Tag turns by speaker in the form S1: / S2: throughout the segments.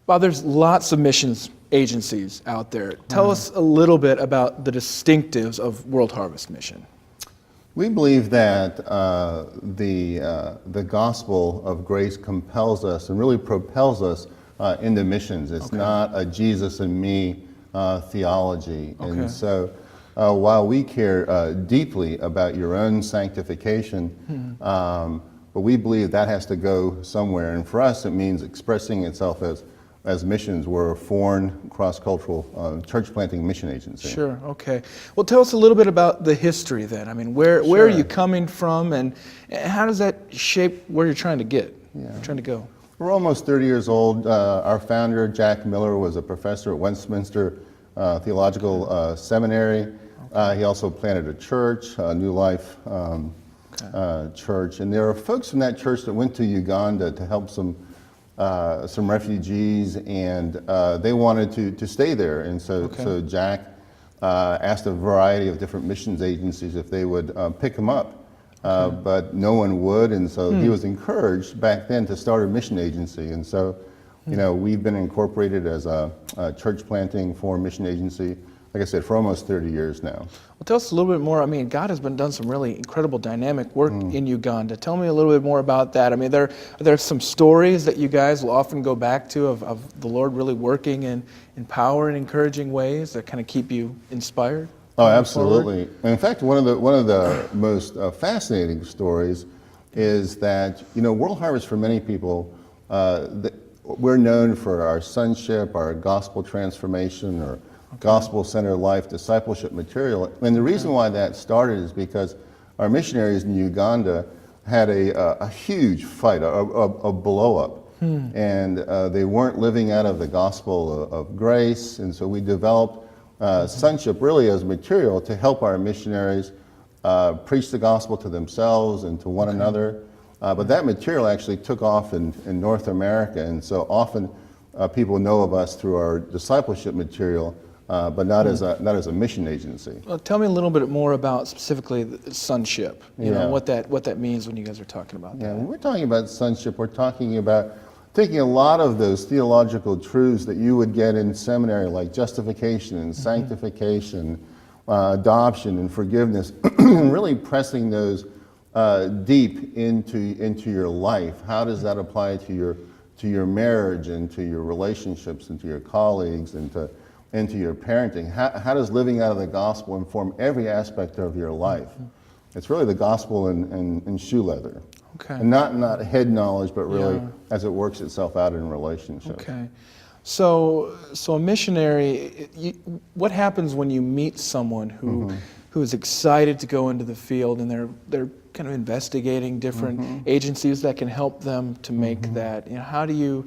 S1: Bob, there's lots of missions agencies out there. Tell us a little bit about the distinctives of World Harvest Mission.
S2: We believe that the gospel of grace compels us and really propels us into missions. It's not a Jesus and me theology.
S1: Okay.
S2: And so while we care deeply about your own sanctification, but we believe that has to go somewhere. And for us, it means expressing itself as missions. We're a foreign, cross-cultural church planting mission agency.
S1: Sure, okay. Well, tell us a little bit about the history then. I mean, where are you coming from, and how does that shape where you're trying to get, trying to go?
S2: We're almost 30 years old. Our founder, Jack Miller, was a professor at Westminster Theological Seminary. He also planted a church, New Life Church. And there are folks from that church that went to Uganda to help some refugees, and they wanted to stay there. And so Jack asked a variety of different missions agencies if they would pick him up. But no one would, and so he was encouraged back then to start a mission agency. And so, you know, we've been incorporated as a church planting foreign mission agency, like I said, for almost 30 years now.
S1: Well, tell us a little bit more. I mean, God has done some really incredible dynamic work in Uganda. Tell me a little bit more about that. I mean, are there some stories that you guys will often go back to of the Lord really working in power and encouraging ways that kind of keep you inspired?
S2: Oh, absolutely. And in fact, one of the most fascinating stories is that, you know, World Harvest, for many people, we're known for our sonship, our gospel transformation, or gospel-centered life discipleship material. And the reason why that started is because our missionaries in Uganda had a huge fight, a blow-up. And they weren't living out of the gospel of grace, and so we developed sonship really as material to help our missionaries preach the gospel to themselves and to one another. But that material actually took off in North America, and so often people know of us through our discipleship material, but not as a mission agency. Well,
S1: tell me a little bit more about specifically the sonship. You know what that means when you guys are talking about that.
S2: When we're talking about sonship, we're talking about taking a lot of those theological truths that you would get in seminary, like justification and sanctification, adoption and forgiveness, and really pressing those deep into your life. How does that apply to your marriage and to your relationships and to your colleagues and to your parenting? How does living out of the gospel inform every aspect of your life? It's really the gospel in shoe leather. Okay. And not head knowledge, but really as it works itself out in relationships.
S1: Okay. So a missionary, what happens when you meet someone who is excited to go into the field and they're kind of investigating different agencies that can help them to make that? You know,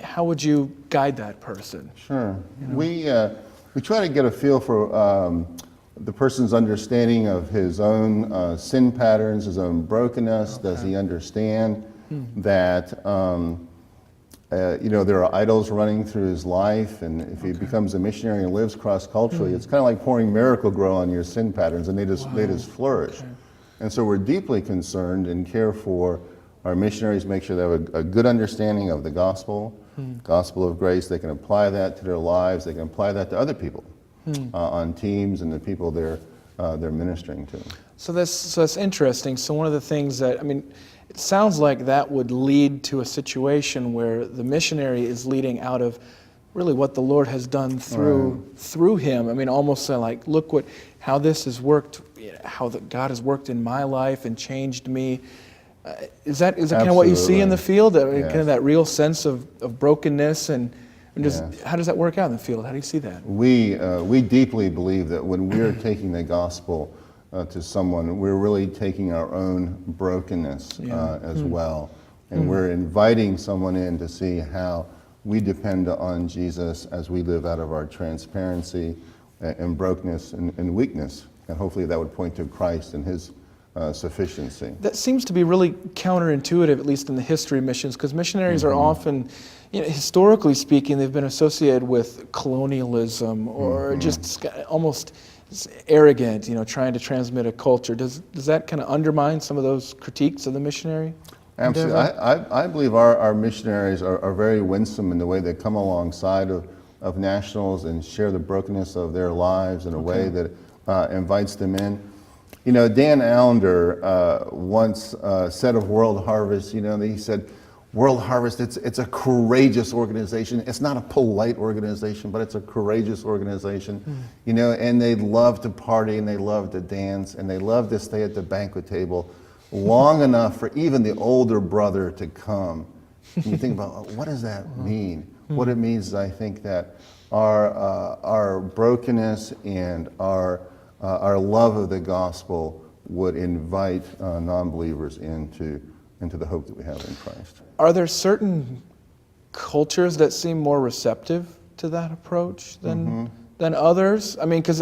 S1: how would you guide that person?
S2: Sure. You know? We try to get a feel for the person's understanding of his own sin patterns, his own brokenness. Does he understand that you know, there are idols running through his life, and if he becomes a missionary and lives cross-culturally, it's kind of like pouring Miracle Grow on your sin patterns, and they just flourish. And so we're deeply concerned and care for our missionaries, make sure they have a good understanding of the gospel, gospel of grace. They can apply that to their lives. They can apply that to other people. On teams and the people they're ministering to.
S1: So that's interesting. So one of the things that, I mean, it sounds like that would lead to a situation where the missionary is leading out of really what the Lord has done through him. I mean, almost like, look how this has worked, how God has worked in my life and changed me. Is that kind of what you see in the field? Kind of that real sense of brokenness and how does that work out in the field? How do you see that?
S2: We deeply believe that when we're taking the gospel to someone, we're really taking our own brokenness as well. And we're inviting someone in to see how we depend on Jesus as we live out of our transparency and brokenness and weakness. And hopefully that would point to Christ and his sufficiency.
S1: That seems to be really counterintuitive, at least in the history of missions, because missionaries are often, you know, historically speaking, they've been associated with colonialism or just almost arrogant, you know, trying to transmit a culture. Does that kind of undermine some of those critiques of the missionary?
S2: Absolutely.
S1: endeavor?
S2: I believe our missionaries are very winsome in the way they come alongside of nationals and share the brokenness of their lives in a way that invites them in. You know, Dan Allender once said of World Harvest, you know, he said, World Harvest, it's a courageous organization. It's not a polite organization, but it's a courageous organization. You know, and they love to party and they love to dance and they love to stay at the banquet table long enough for even the older brother to come. And you think about, what does that mean? What it means is I think that our brokenness and our love of the gospel would invite non-believers into the hope that we have in Christ.
S1: Are there certain cultures that seem more receptive to that approach than others? I mean, because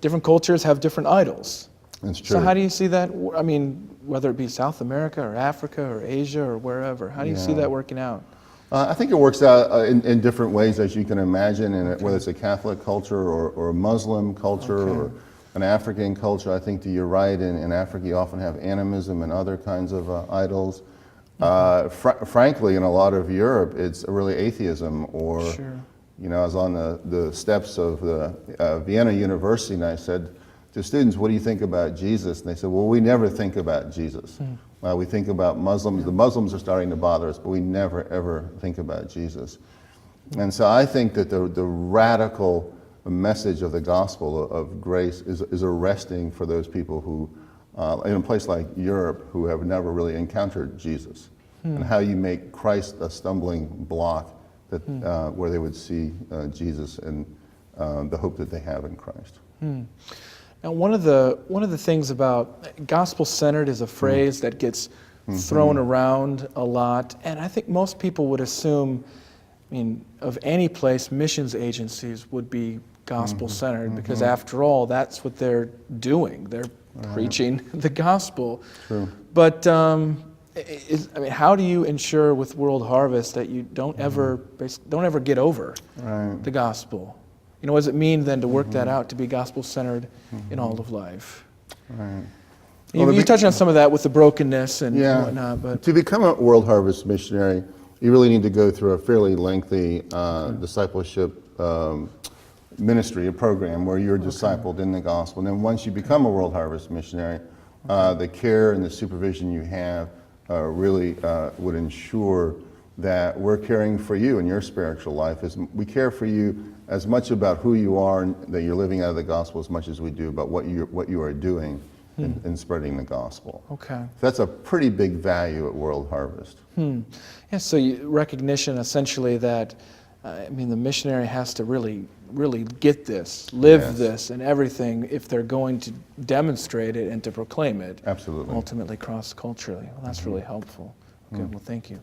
S1: different cultures have different idols.
S2: That's true.
S1: So how do you see that? I mean, whether it be South America or Africa or Asia or wherever, how do you see that working out?
S2: I think it works out in different ways, as you can imagine, and whether it's a Catholic culture or a Muslim culture or an African culture. I think that you're right. In Africa, you often have animism and other kinds of idols. Frankly, in a lot of Europe, it's really atheism. Or, you know, I was on the steps of the Vienna University, and I said to students, "What do you think about Jesus?" And they said, "Well, we never think about Jesus. We think about Muslims. The Muslims are starting to bother us, but we never ever think about Jesus." And so I think that the radical message of the gospel of grace is arresting for those people who, in a place like Europe, who have never really encountered Jesus, and how you make Christ a stumbling block that where they would see Jesus and the hope that they have in Christ.
S1: Now, one of the things about gospel-centered is a phrase that gets thrown around a lot, and I think most people would assume, I mean, of any place, missions agencies would be gospel-centered because, after all, that's what they're doing. They're preaching the gospel.
S2: True.
S1: But I mean, how do you ensure with World Harvest that you don't ever get over the gospel? You know, what does it mean then to work that out, to be gospel-centered in all of life?
S2: Right.
S1: You touched on some of that with the brokenness and whatnot, but
S2: to become a World Harvest missionary, you really need to go through a fairly lengthy discipleship ministry, a program where you're discipled in the gospel. And then once you become a World Harvest missionary, the care and the supervision you have really would ensure that we're caring for you in your spiritual life. We care for you as much about who you are and that you're living out of the gospel as much as we do about what you are doing in spreading the gospel.
S1: Okay.
S2: That's a pretty big value at World Harvest.
S1: Yeah, so recognition essentially that, I mean, the missionary has to really get this, live this and everything if they're going to demonstrate it and to proclaim it.
S2: Absolutely.
S1: Ultimately cross-culturally. Well, that's really helpful. Okay, well, thank you.